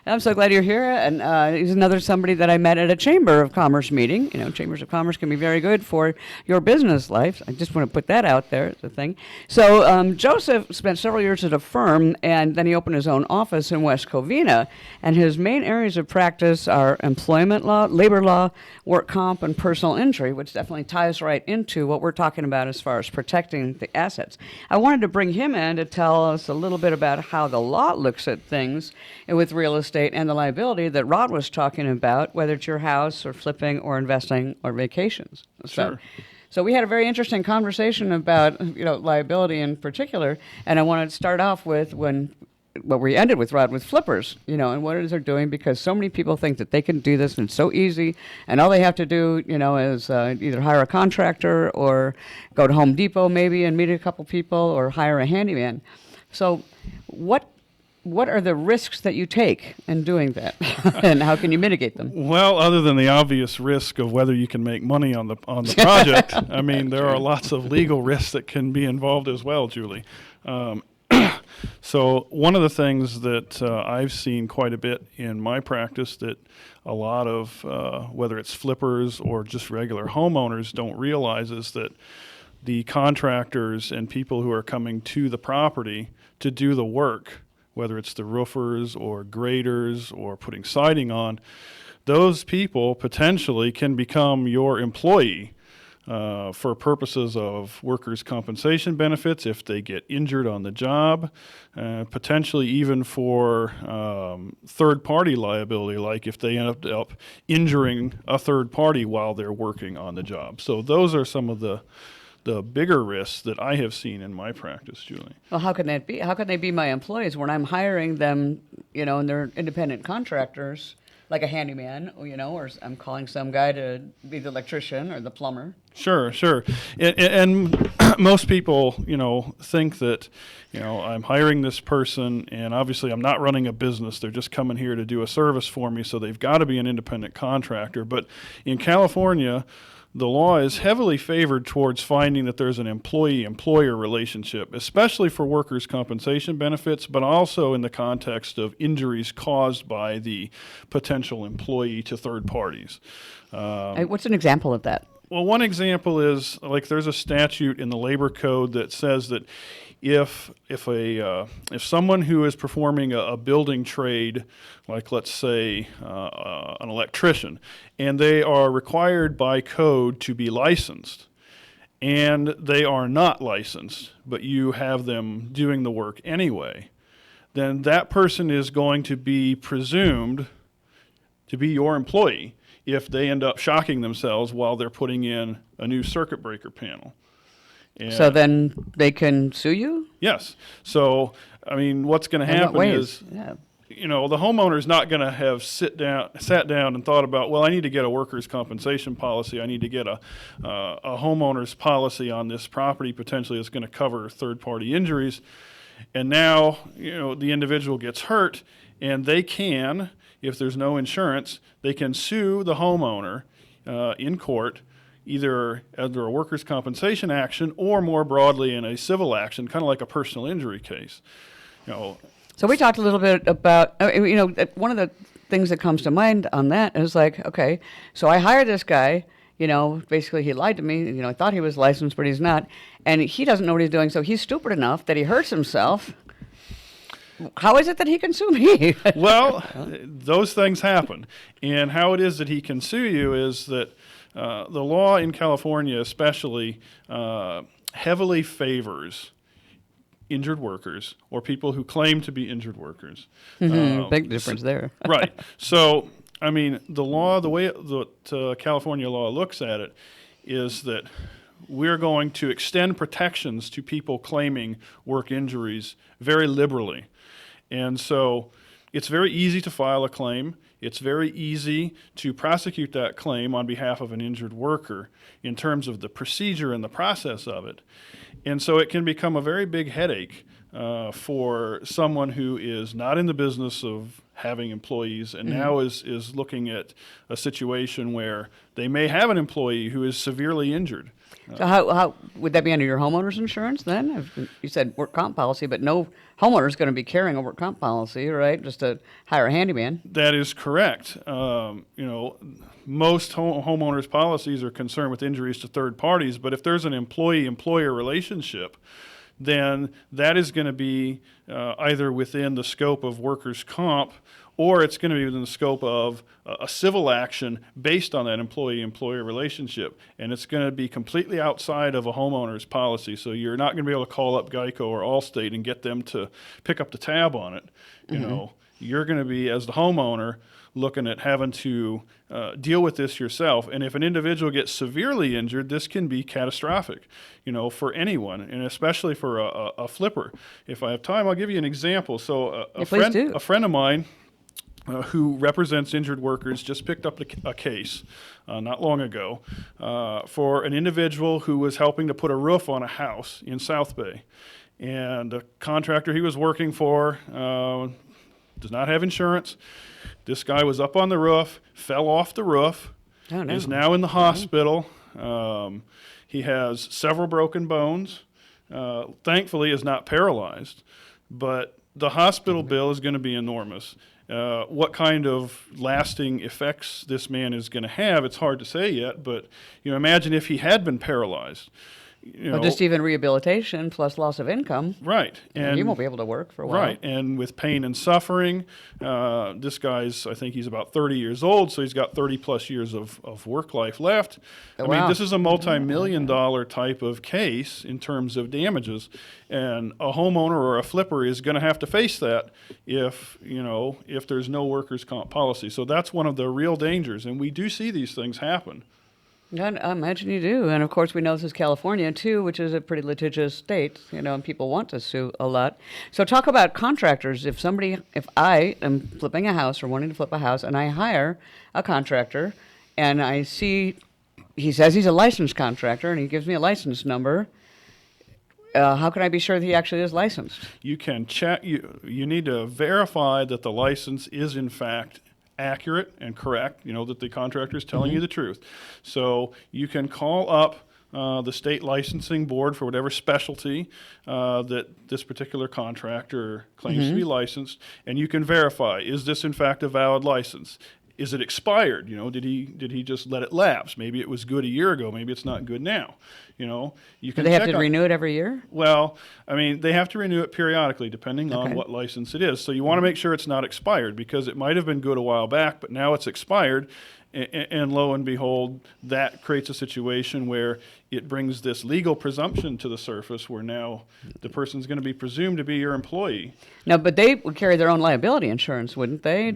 I'm so glad you're here, and he's another somebody that I met at a Chamber of Commerce meeting. Chambers of Commerce can be very good for your business life. I just want to put that out there as a thing. So Joseph spent several years at a firm, and then he opened his own office in West Covina, and his main areas of practice are employment law, labor law, work comp, and personal injury, which definitely ties right into what we're talking about as far as protecting the assets. I wanted to bring him in to tell us a little bit about how the law looks at things with real estate and the liability that Rod was talking about, whether it's your house or flipping or investing or vacations. Sure. So we had a very interesting conversation about liability in particular, and I wanted to start off with what we ended with, Rod, with flippers, and what it is they're doing, because so many people think that they can do this and it's so easy, and all they have to do, is either hire a contractor or go to Home Depot maybe and meet a couple people or hire a handyman. So what are the risks that you take in doing that, and how can you mitigate them? Well, other than the obvious risk of whether you can make money on the project, I mean, there are lots of legal risks that can be involved as well, Julie. So one of the things that I've seen quite a bit in my practice that a lot of, whether it's flippers or just regular homeowners, don't realize is that the contractors and people who are coming to the property to do the work, whether it's the roofers or graders or putting siding on, those people potentially can become your employee. for purposes of workers' compensation benefits if they get injured on the job, potentially even for third-party liability, like if they end up injuring a third party while they're working on the job. So those are some of the bigger risks that I have seen in my practice, Julie. Well, how can that be? How can they be my employees when I'm hiring them, and they're independent contractors, like a handyman, or I'm calling some guy to be the electrician or the plumber? Sure. And most people, think that, I'm hiring this person and obviously I'm not running a business. They're just coming here to do a service for me, so they've got to be an independent contractor. But in California, the law is heavily favored towards finding that there's an employee-employer relationship, especially for workers' compensation benefits, but also in the context of injuries caused by the potential employee to third parties. What's an example of that? Well, one example is, like, there's a statute in the labor code that says that if someone who is performing a building trade, like let's say an electrician, and they are required by code to be licensed, and they are not licensed, but you have them doing the work anyway, then that person is going to be presumed to be your employee if they end up shocking themselves while they're putting in a new circuit breaker panel. And so then they can sue you? Yes. So, what's going to happen is, the homeowner's not going to have sat down and thought about, well, I need to get a workers' compensation policy. I need to get a homeowner's policy on this property potentially that's going to cover third-party injuries. And now, the individual gets hurt, and they can, if there's no insurance, they can sue the homeowner in court, either under a workers' compensation action or more broadly in a civil action, kind of like a personal injury case. So we talked a little bit about, one of the things that comes to mind on that is like, okay, so I hired this guy, basically he lied to me, I thought he was licensed, but he's not, and he doesn't know what he's doing, so he's stupid enough that he hurts himself. How is it that he can sue me? Well, those things happen. And how it is that he can sue you is that the law in California especially heavily favors injured workers or people who claim to be injured workers. Big difference there. Right. So, the law, the way that California law looks at it is that we're going to extend protections to people claiming work injuries very liberally. And so it's very easy to file a claim. It's very easy to prosecute that claim on behalf of an injured worker in terms of the procedure and the process of it. And so it can become a very big headache for someone who is not in the business of having employees and now is looking at a situation where they may have an employee who is severely injured. So how would that be under your homeowner's insurance then? You said work comp policy, but no homeowner is going to be carrying a work comp policy, right? Just to hire a handyman. That is correct. Most homeowners' policies are concerned with injuries to third parties, but if there's an employee-employer relationship, then that is going to be either within the scope of workers' comp or it's going to be within the scope of a civil action based on that employee-employer relationship. And it's going to be completely outside of a homeowner's policy. So you're not going to be able to call up Geico or Allstate and get them to pick up the tab on it. You're going to be, as the homeowner, looking at having to deal with this yourself. And if an individual gets severely injured, this can be catastrophic, for anyone, and especially for a flipper. If I have time, I'll give you an example. So a friend of mine who represents injured workers just picked up a case not long ago for an individual who was helping to put a roof on a house in South Bay. And the contractor he was working for does not have insurance. This guy was up on the roof, fell off the roof, is now in the hospital. He has several broken bones. Thankfully, is not paralyzed, but the hospital bill is going to be enormous. What kind of lasting effects this man is going to have, it's hard to say yet, but imagine if he had been paralyzed. Well, just even rehabilitation plus loss of income. Right. And you won't be able to work for a while. Right. And with pain and suffering, this guy's, I think he's about 30 years old, so he's got 30 plus years of work life left. I mean, this is a multi-million-dollar type of case in terms of damages. And a homeowner or a flipper is going to have to face that if there's no workers' comp policy. So that's one of the real dangers. And we do see these things happen. I imagine you do. And of course, we know this is California, too, which is a pretty litigious state, and people want to sue a lot. So talk about contractors. If I am flipping a house or wanting to flip a house and I hire a contractor and I see he says he's a licensed contractor and he gives me a license number, how can I be sure that he actually is licensed? You can check. You need to verify that the license is, in fact, accurate and correct, that the contractor is telling you the truth. So you can call up the state licensing board for whatever specialty that this particular contractor claims to be licensed, and you can verify, is this in fact a valid license? Is it expired? Did he just let it lapse? Maybe it was good a year ago. Maybe it's not good now. You can. Do they have to renew it every year? Well, I mean, they have to renew it periodically, depending on what license it is. So you want to make sure it's not expired, because it might have been good a while back, but now it's expired. And lo and behold, that creates a situation where it brings this legal presumption to the surface, where now the person's going to be presumed to be your employee. No, but they would carry their own liability insurance, wouldn't they?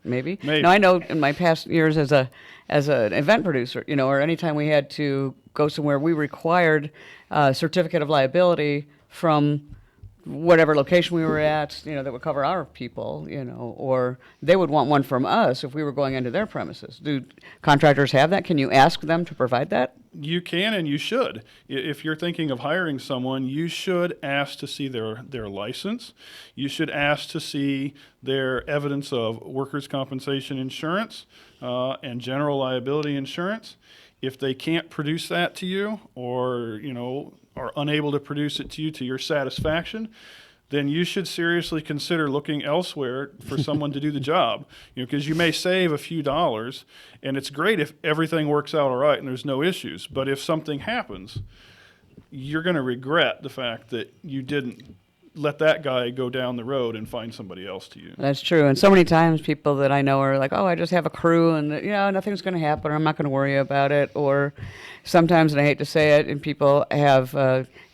Maybe. Now, I know in my past years as an event producer, or anytime we had to go somewhere, we required a certificate of liability from whatever location we were at, that would cover our people, or they would want one from us if we were going into their premises. Do contractors have that? Can you ask them to provide that? You can, and you should. If you're thinking of hiring someone, you should ask to see their license. You should ask to see their evidence of workers' compensation insurance and general liability insurance. If they can't produce that to you, or are unable to produce it to you to your satisfaction, then you should seriously consider looking elsewhere for someone to do the job. Because you may save a few dollars, and it's great if everything works out all right and there's no issues. But if something happens, you're going to regret the fact that you didn't let that guy go down the road and find somebody else to use. That's true. And so many times people that I know are like, I just have a crew and, nothing's going to happen, or I'm not going to worry about it. Or sometimes, and I hate to say it, and people have,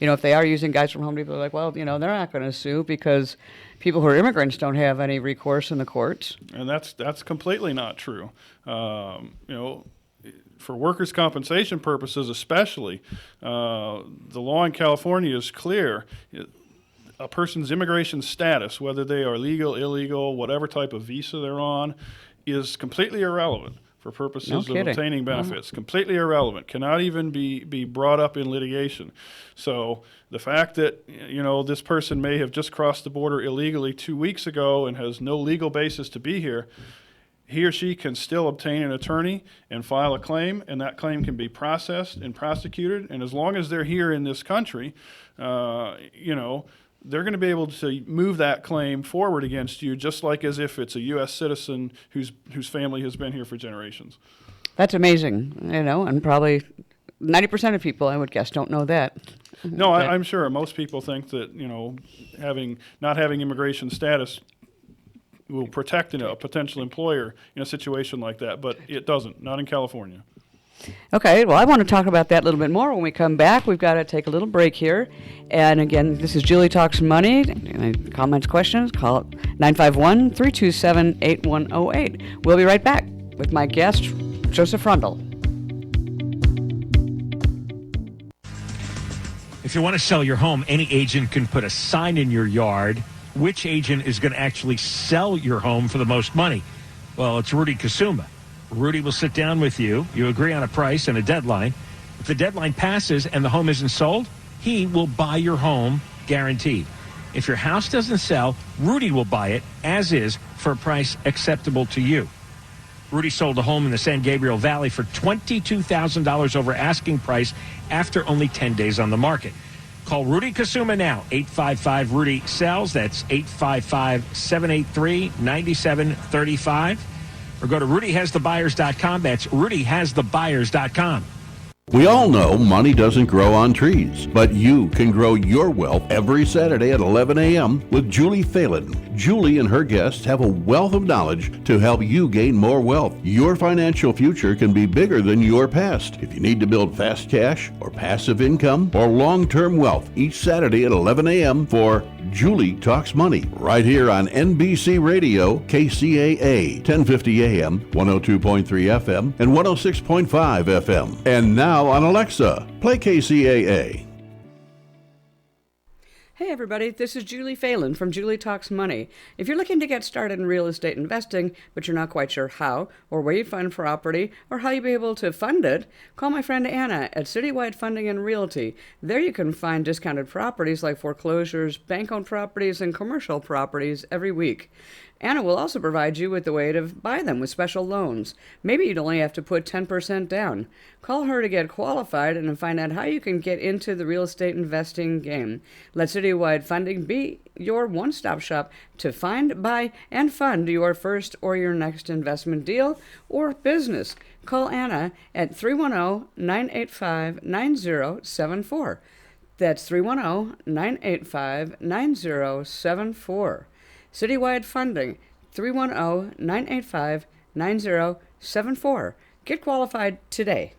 if they are using guys from Home Depot, they're like, well, they're not going to sue because people who are immigrants don't have any recourse in the courts. And that's completely not true. For workers' compensation purposes especially, the law in California is clear. A person's immigration status, whether they are legal, illegal, whatever type of visa they're on, is completely irrelevant for purposes of obtaining benefits. Completely irrelevant. Cannot even be brought up in litigation. So the fact that this person may have just crossed the border illegally 2 weeks ago and has no legal basis to be here, he or she can still obtain an attorney and file a claim, and that claim can be processed and prosecuted. And as long as they're here in this country, they're going to be able to move that claim forward against you, just like as if it's a U.S. citizen whose family has been here for generations. That's amazing, and probably 90% of people, I would guess, don't know that. No, I'm sure. Most people think that, not having immigration status will protect a potential employer in a situation like that, but it doesn't, not in California. Okay, well, I want to talk about that a little bit more when we come back. We've got to take a little break here. And again, this is Julie Talks Money. Comments, questions, call 951-327-8108. We'll be right back with my guest, Joseph Rundle. If you want to sell your home, any agent can put a sign in your yard. Which agent is going to actually sell your home for the most money? Well, it's Rudy Kasuma. Rudy will sit down with you. You agree on a price and a deadline. If the deadline passes and the home isn't sold, he will buy your home, guaranteed. If your house doesn't sell, Rudy will buy it as is for a price acceptable to you. Rudy sold a home in the San Gabriel Valley for $22,000 over asking price after only 10 days on the market. Call Rudy Kasuma now, 855-RUDY-SELLS. That's 855-783-9735. Or go to rudyhasthebuyers.com. That's rudyhasthebuyers.com. We all know money doesn't grow on trees, but you can grow your wealth every Saturday at 11 a.m. with Julie Phelan. Julie and her guests have a wealth of knowledge to help you gain more wealth. Your financial future can be bigger than your past. If you need to build fast cash or passive income or long-term wealth, each Saturday at 11 a.m. for Julie Talks Money, right here on NBC Radio, KCAA, 1050 AM, 102.3 FM, and 106.5 FM. And now on Alexa, play KCAA. Hey everybody, this is Julie Phelan from Julie Talks Money. If you're looking to get started in real estate investing, but you're not quite sure how, or where you find property, or how you'll be able to fund it, call my friend Anna at Citywide Funding and Realty. There you can find discounted properties like foreclosures, bank-owned properties, and commercial properties every week. Anna will also provide you with the way to buy them with special loans. Maybe you'd only have to put 10% down. Call her to get qualified and find out how you can get into the real estate investing game. Let Citywide Funding be your one-stop shop to find, buy, and fund your first or your next investment deal or business. Call Anna at 310-985-9074. That's 310-985-9074. Citywide Funding, 310-985-9074. Get qualified today.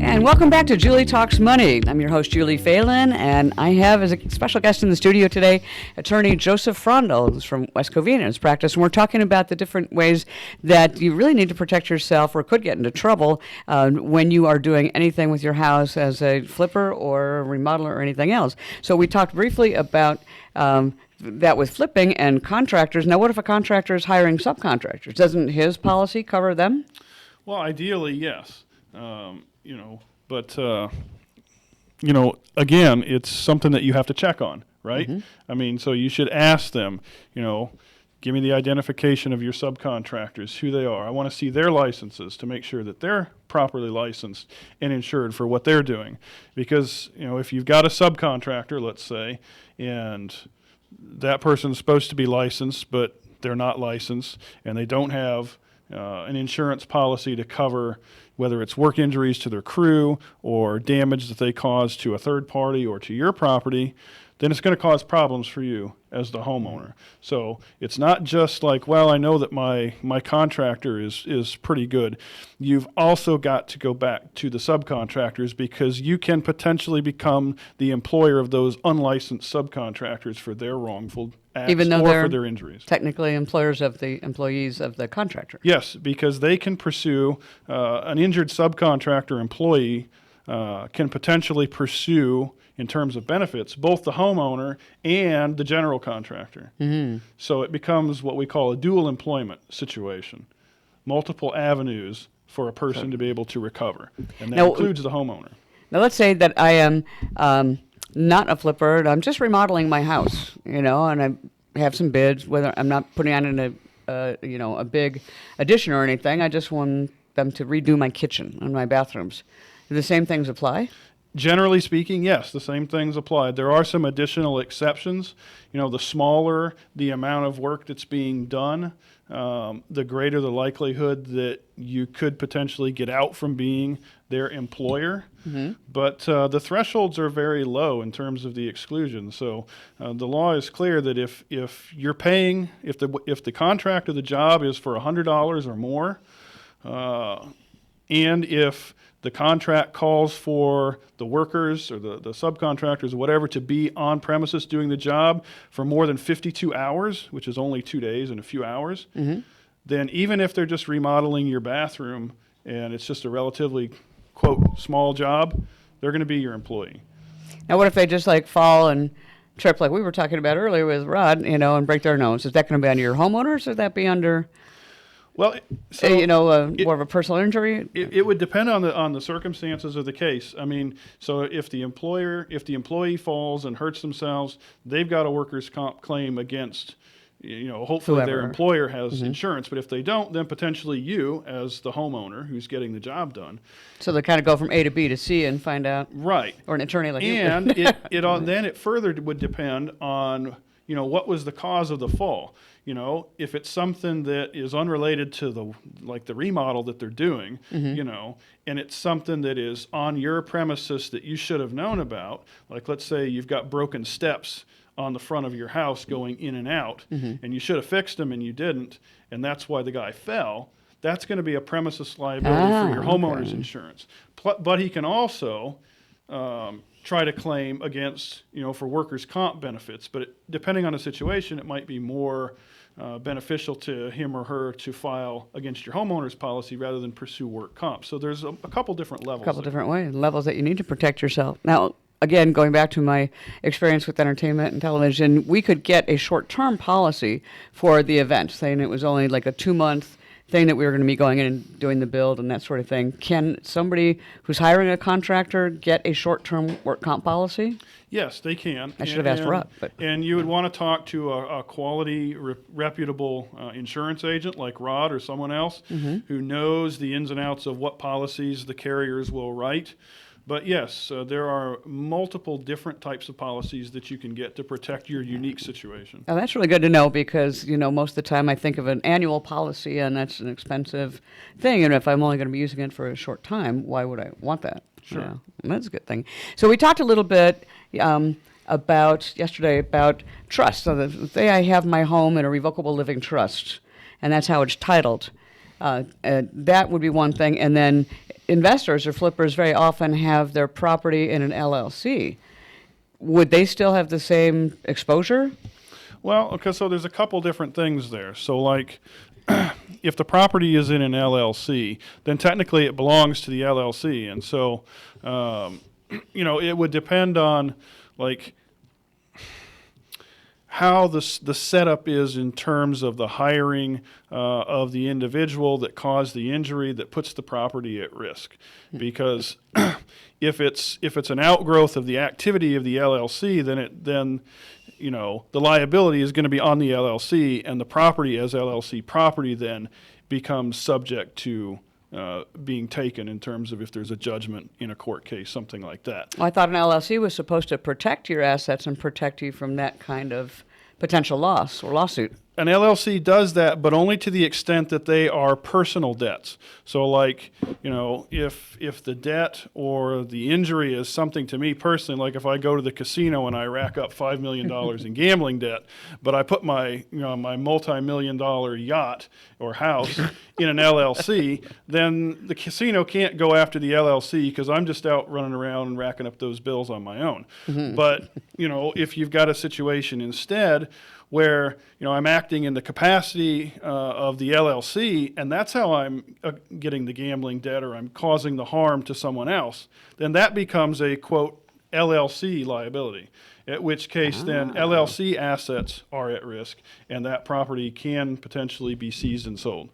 And welcome back to Julie Talks Money. I'm your host, Julie Phelan, and I have as a special guest in the studio today, attorney Joseph Frondel, who's from West Covina's practice, and we're talking about the different ways that you really need to protect yourself or could get into trouble when you are doing anything with your house as a flipper or a remodeler or anything else. So we talked briefly about that with flipping and contractors. Now, what if a contractor is hiring subcontractors? Doesn't his policy cover them? Well, ideally, yes. Again, it's something that you have to check on, right? Mm-hmm. I mean, so you should ask them, give me the identification of your subcontractors, who they are. I want to see their licenses to make sure that they're properly licensed and insured for what they're doing. Because, if you've got a subcontractor, let's say, and that person's supposed to be licensed, but they're not licensed, and they don't have an insurance policy to cover whether it's work injuries to their crew or damage that they cause to a third party or to your property, then it's going to cause problems for you as the homeowner. So it's not just like, well, I know that my contractor is pretty good. You've also got to go back to the subcontractors because you can potentially become the employer of those unlicensed subcontractors for their wrongful acts even though or they're for their injuries. Technically employers of the employees of the contractor. Yes, because they can pursue an injured subcontractor employee can potentially pursue, in terms of benefits, both the homeowner and the general contractor. Mm-hmm. So it becomes what we call a dual employment situation, multiple avenues for a person to be able to recover, and that includes the homeowner. Now, let's say that I am not a flipper, and I'm just remodeling my house, and I have some bids, whether I'm not putting on a big addition or anything. I just want them to redo my kitchen and my bathrooms. Do the same things apply? Generally speaking, yes, the same things apply. There are some additional exceptions. The smaller the amount of work that's being done, the greater the likelihood that you could potentially get out from being their employer. Mm-hmm. But the thresholds are very low in terms of the exclusion. So the law is clear that if you're paying, if the contract of the job is for $100 or more, and if the contract calls for the workers or the subcontractors or whatever to be on premises doing the job for more than 52 hours, which is only 2 days and a few hours, mm-hmm. then even if they're just remodeling your bathroom and it's just a relatively, quote, small job, they're going to be your employee. Now, what if they just fall and trip like we were talking about earlier with Rod, and break their nose? Is that going to be under your homeowners or would that be under... Well, so more of a personal injury. It would depend on the circumstances of the case. I mean, so if the employee falls and hurts themselves, they've got a workers' comp claim against, hopefully their employer has mm-hmm. insurance. But if they don't, then potentially you, as the homeowner who's getting the job done. So they kind of go from A to B to C and find out. Right. Or an attorney like you. And then it further would depend on what was the cause of the fall? If it's something that is unrelated to the remodel that they're doing, and it's something that is on your premises that you should have known about, like let's say you've got broken steps on the front of your house going in and out, and you should have fixed them and you didn't, and that's why the guy fell, that's going to be a premises liability for your homeowner's insurance. But he can also try to claim against, for workers' comp benefits. But depending on the situation, it might be more beneficial to him or her to file against your homeowner's policy rather than pursue work comp. So there's a couple different levels. A couple different ways, levels that you need to protect yourself. Now, again, going back to my experience with entertainment and television, we could get a short-term policy for the event, saying it was only like a 2-month thing that we were going to be going in and doing the build and that sort of thing. Can somebody who's hiring a contractor get a short-term work comp policy? Yes, they can. I should have asked Rob. And you would want to talk to a quality, reputable insurance agent like Rod or someone else who knows the ins and outs of what policies the carriers will write. But yes, there are multiple different types of policies that you can get to protect your unique situation. Oh, that's really good to know because, most of the time I think of an annual policy and that's an expensive thing. And if I'm only going to be using it for a short time, why would I want that? Sure. Yeah, that's a good thing. So we talked a little bit yesterday about trust. So say I have my home in a revocable living trust, and that's how it's titled. That would be one thing. And then investors or flippers very often have their property in an LLC. Would they still have the same exposure? Well, okay, so there's a couple different things there. So like if the property is in an LLC, then technically it belongs to the LLC. And so, it would depend on like how the setup is in terms of the hiring of the individual that caused the injury that puts the property at risk. Because if it's an outgrowth of the activity of the LLC, then the liability is going to be on the LLC, and the property as LLC property then becomes subject to being taken in terms of if there's a judgment in a court case, something like that. Well, I thought an LLC was supposed to protect your assets and protect you from that kind of potential loss or lawsuit. An LLC does that, but only to the extent that they are personal debts. So like, if the debt or the injury is something to me personally, like if I go to the casino and I rack up $5 million in gambling debt, but I put my multi-million-dollar yacht or house in an LLC, then the casino can't go after the LLC because I'm just out running around and racking up those bills on my own. But, if you've got a situation instead where I'm acting in the capacity of the LLC, and that's how I'm getting the gambling debt or I'm causing the harm to someone else, then that becomes a, quote, LLC liability, at which case then LLC assets are at risk, and that property can potentially be seized and sold.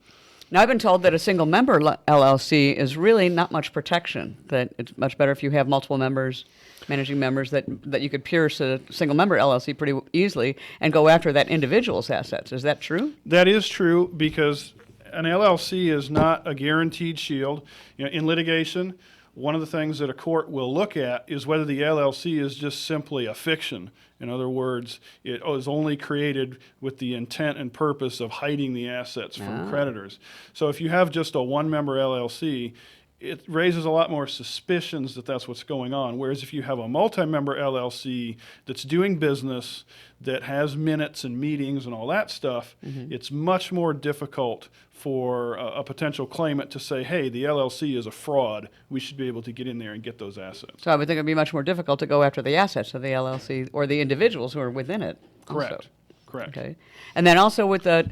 Now, I've been told that a single member LLC is really not much protection, that it's much better if you have multiple members, managing members, that you could pierce a single member LLC pretty easily and go after that individual's assets. Is that true? That is true because an LLC is not a guaranteed shield. In litigation, one of the things that a court will look at is whether the LLC is just simply a fiction. In other words, it was only created with the intent and purpose of hiding the assets from creditors. So if you have just a one-member LLC, it raises a lot more suspicions that that's what's going on. Whereas if you have a multi-member LLC that's doing business, that has minutes and meetings and all that stuff, it's much more difficult for a potential claimant to say, hey, the LLC is a fraud. We should be able to get in there and get those assets. So I would think it would be much more difficult to go after the assets of the LLC or the individuals who are within it. Correct. Also. Correct. Okay. And then also with a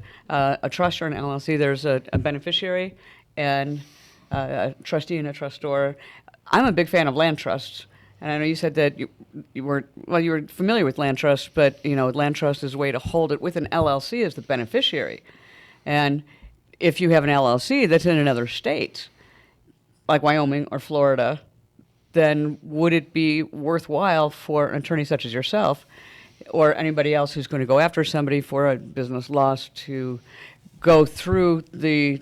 trust or an LLC, there's a beneficiary and a trustee and a trustor. I'm a big fan of land trusts, and I know you said that you were familiar with land trusts, but land trust is a way to hold it with an LLC as the beneficiary. And if you have an LLC that's in another state, like Wyoming or Florida, then would it be worthwhile for an attorney such as yourself or anybody else who's going to go after somebody for a business loss to go through the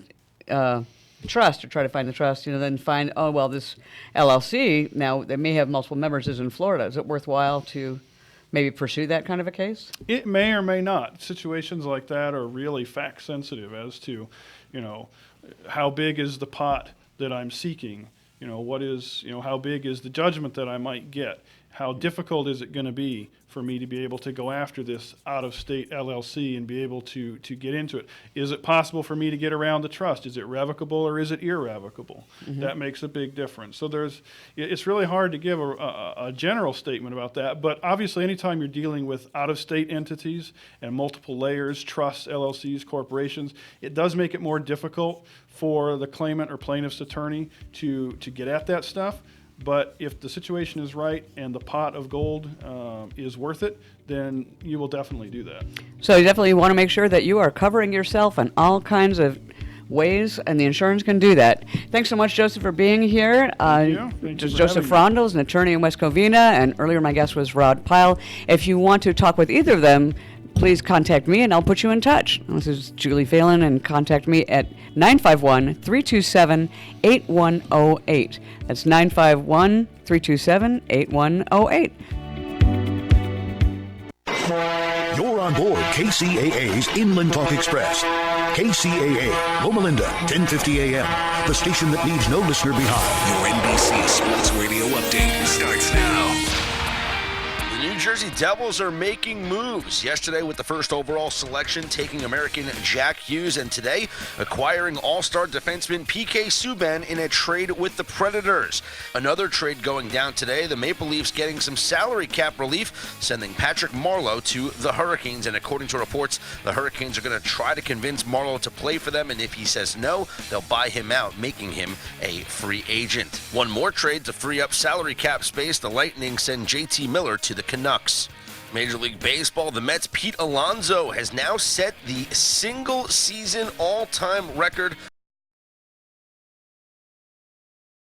trust or try to find the trust, then find, this LLC, now they may have multiple members, is in Florida. Is it worthwhile to maybe pursue that kind of a case? It may or may not. Situations like that are really fact sensitive as to, how big is the pot that I'm seeking? How big is the judgment that I might get? How difficult is it going to be for me to be able to go after this out-of-state LLC and be able to get into it? Is it possible for me to get around the trust? Is it revocable or is it irrevocable? That makes a big difference. So it's really hard to give a general statement about that, but obviously anytime you're dealing with out-of-state entities and multiple layers, trusts, LLCs, corporations, it does make it more difficult for the claimant or plaintiff's attorney to get at that stuff. But if the situation is right and the pot of gold is worth it, then you will definitely do that. So you definitely want to make sure that you are covering yourself in all kinds of ways, and the insurance can do that. Thanks so much, Joseph, for being here. Thank you for Joseph having me. Rondos, an attorney in West Covina, and earlier my guest was Rod Pyle. If you want to talk with either of them, please contact me and I'll put you in touch. This is Julie Phelan, and contact me at 951-327-8108. That's 951-327-8108. You're on board KCAA's Inland Talk Express. KCAA, Loma Linda, 1050 AM, the station that leaves no listener behind. Your NBC Sports Radio update starts now. The New Jersey Devils are making moves. Yesterday with the first overall selection taking American Jack Hughes, and today acquiring all-star defenseman PK Subban in a trade with the Predators. Another trade going down today, the Maple Leafs getting some salary cap relief, sending Patrick Marleau to the Hurricanes, and according to reports, the Hurricanes are going to try to convince Marleau to play for them, and if he says no, they'll buy him out, making him a free agent. One more trade to free up salary cap space, the Lightning send JT Miller to the Canucks. Major League Baseball, the Mets' Pete Alonso has now set the single-season all-time record